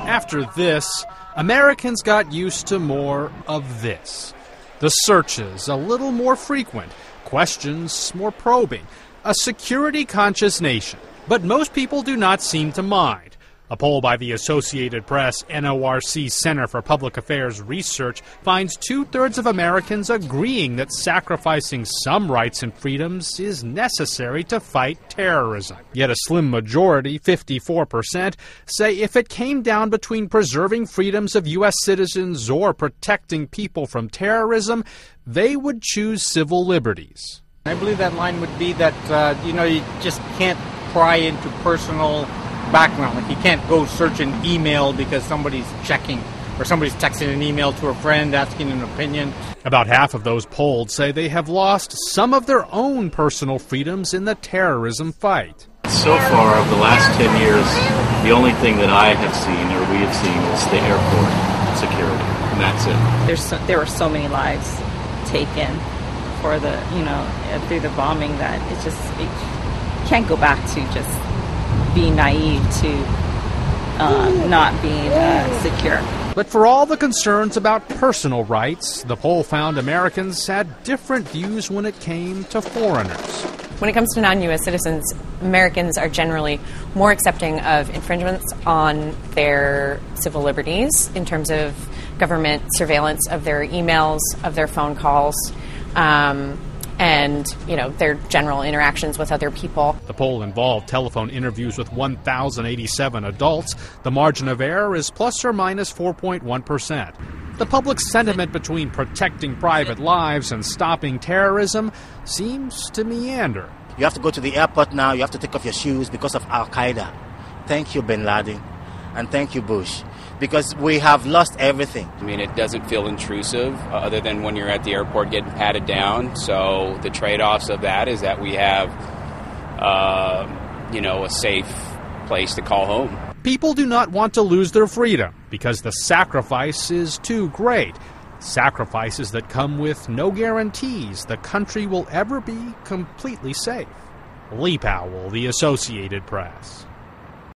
After this, Americans got used to more of this. The searches a little more frequent, questions more probing, a security-conscious nation. But most people do not seem to mind. A poll by the Associated Press NORC Center for Public Affairs Research finds 2/3 of Americans agreeing that sacrificing some rights and freedoms is necessary to fight terrorism. Yet a slim majority, 54%, say if it came down between preserving freedoms of U.S. citizens or protecting people from terrorism, they would choose civil liberties. I believe that line would be that, you just can't pry into personal background. Like, you can't go search an email because somebody's checking or somebody's texting an email to a friend asking an opinion. About half of those polled say they have lost some of their own personal freedoms in the terrorism fight. So far, over the last 10 years, the only thing that I have seen or we have seen is the airport security, and that's it. There were so many lives taken for through the bombing that it can't go back to just being naive to not being secure. But for all the concerns about personal rights, the poll found Americans had different views when it came to foreigners. When it comes to non-U.S. citizens, Americans are generally more accepting of infringements on their civil liberties in terms of government surveillance of their emails, of their phone calls, and their general interactions with other people. The poll involved telephone interviews with 1,087 adults. The margin of error is plus or minus 4.1%. The public sentiment between protecting private lives and stopping terrorism seems to meander. You have to go to the airport now, you have to take off your shoes because of Al-Qaeda. Thank you, Bin Laden, and thank you, Bush, because we have lost everything. I mean, it doesn't feel intrusive other than when you're at the airport getting patted down. So the trade-offs of that is that we have, a safe place to call home. People do not want to lose their freedom because the sacrifice is too great. Sacrifices that come with no guarantees the country will ever be completely safe. Lee Powell, The Associated Press.